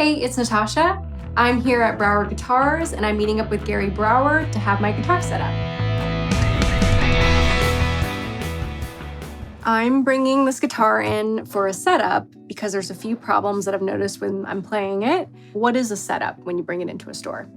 Hey, it's Natasha. I'm here at Brawer Guitars, and I'm meeting up with Gary Brawer to have my guitar set up. I'm bringing this guitar in for a setup because there's a few problems that I've noticed when I'm playing it. What is a setup when you bring it into a store?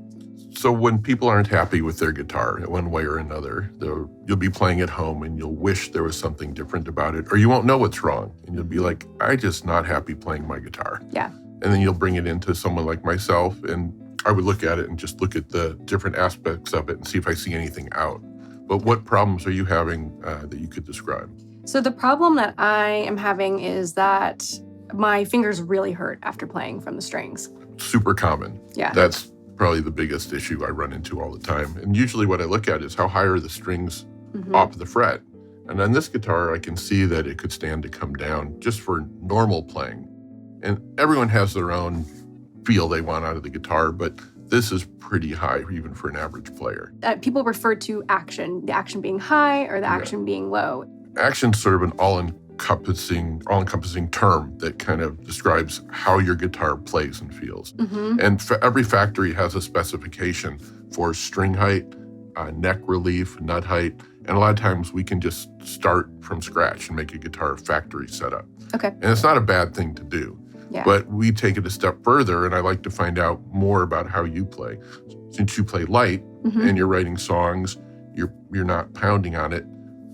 So when people aren't happy with their guitar in one way or another, you'll be playing at home and you'll wish there was something different about it, or you won't know what's wrong. And you'll be like, I'm just not happy playing my guitar. Yeah. And then you'll bring it into someone like myself, and I would look at it and just look at the different aspects of it and see if I see anything out. But what problems are you having that you could describe? So the problem that I am having is that my fingers really hurt after playing from the strings. Super common. Yeah. That's probably the biggest issue I run into all the time. And usually what I look at is how high are the strings off the fret. And on this guitar, I can see that it could stand to come down just for normal playing. And everyone has their own feel they want out of the guitar, but this is pretty high even for an average player. People refer to action, the action being high or the action being low. Action's sort of an all-encompassing term that kind of describes how your guitar plays and feels. And every factory has a specification for string height, neck relief, nut height, and a lot of times we can just start from scratch and make a guitar factory setup. Okay. And it's not a bad thing to do. Yeah. But we take it a step further, and I like to find out more about how you play. Since you play light and you're writing songs, you're not pounding on it,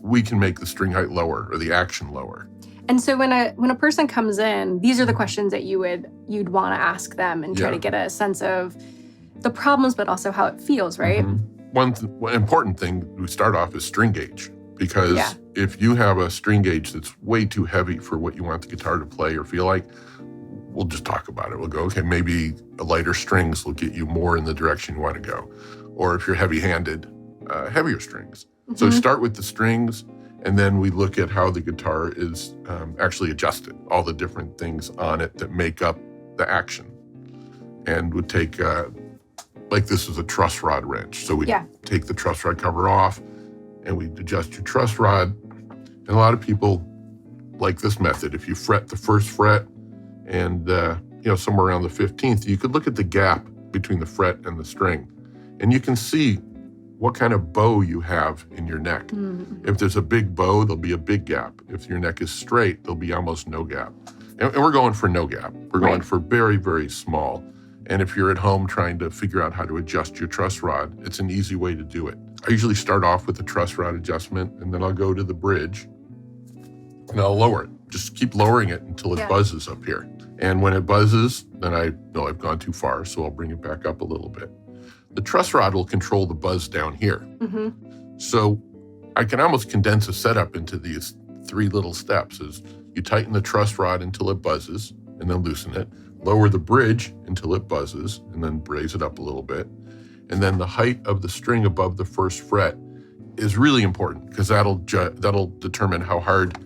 we can make the string height lower or the action lower. And so when a person comes in, these are the questions that you'd want to ask them and try to get a sense of the problems, but also how it feels, right? One important thing we start off is string gauge, because if you have a string gauge that's way too heavy for what you want the guitar to play or feel like, we'll just talk about it. We'll go, okay, maybe lighter strings will get you more in the direction you want to go. Or if you're heavy-handed, heavier strings. So start with the strings, and then we look at how the guitar is actually adjusted, all the different things on it that make up the action. And would take, like this is a truss rod wrench. So we take the truss rod cover off, and we adjust your truss rod. And a lot of people like this method. If you fret the first fret, and somewhere around the 15th, you could look at the gap between the fret and the string, and you can see what kind of bow you have in your neck. If there's a big bow, there'll be a big gap. If your neck is straight, there'll be almost no gap. And we're going for no gap. We're going for very, very small. And if you're at home trying to figure out how to adjust your truss rod, it's an easy way to do it. I usually start off with the truss rod adjustment, and then I'll go to the bridge, and I'll lower it. Just keep lowering it until it buzzes up here. And when it buzzes, then I know I've gone too far, so I'll bring it back up a little bit. The truss rod will control the buzz down here. So I can almost condense a setup into these 3 little steps. Is you tighten the truss rod until it buzzes, and then loosen it. Lower the bridge until it buzzes, and then raise it up a little bit. And then the height of the string above the first fret is really important, because that'll determine how hard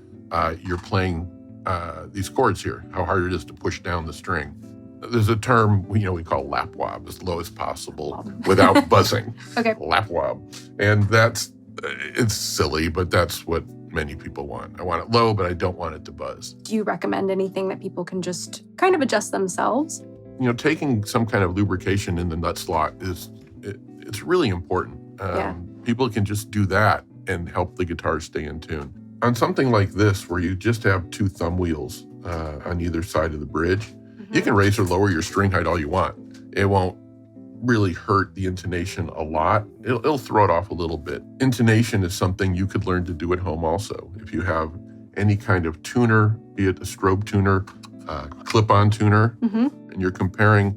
you're playing these chords here, how hard it is to push down the string. There's a term we call lap wob, as low as possible without buzzing. Lap wob. And it's silly, but that's what many people want. I want it low, but I don't want it to buzz. Do you recommend anything that people can just kind of adjust themselves? Taking some kind of lubrication in the nut slot it's really important. People can just do that and help the guitar stay in tune. On something like this, where you just have 2 thumb wheels on either side of the bridge, you can raise or lower your string height all you want. It won't really hurt the intonation a lot. It'll throw it off a little bit. Intonation is something you could learn to do at home also. If you have any kind of tuner, be it a strobe tuner, clip-on tuner, and you're comparing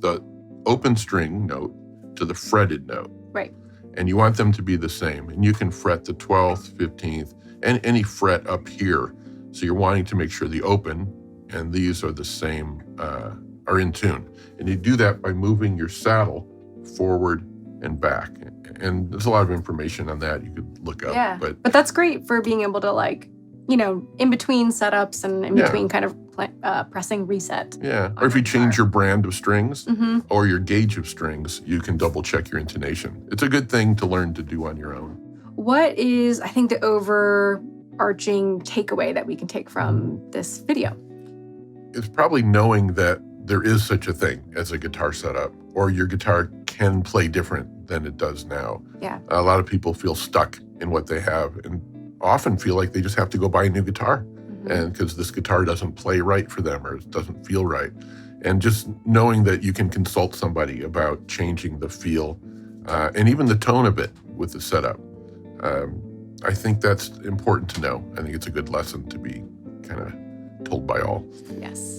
the open string note to the fretted note. Right. And you want them to be the same. And you can fret the 12th, 15th, and any fret up here. So you're wanting to make sure the open and these are the same, are in tune. And you do that by moving your saddle forward and back. And there's a lot of information on that you could look up. Yeah, but that's great for being able to in between setups and in between kind of pressing reset. Yeah, or if you change your brand of strings or your gauge of strings, you can double check your intonation. It's a good thing to learn to do on your own. What is, I think, the overarching takeaway that we can take from this video? It's probably knowing that there is such a thing as a guitar setup, or your guitar can play different than it does now. Yeah. A lot of people feel stuck in what they have and often feel like they just have to go buy a new guitar, and because this guitar doesn't play right for them or it doesn't feel right. And just knowing that you can consult somebody about changing the feel and even the tone of it with the setup. I think that's important to know. I think it's a good lesson to be kind of told by all. Yes.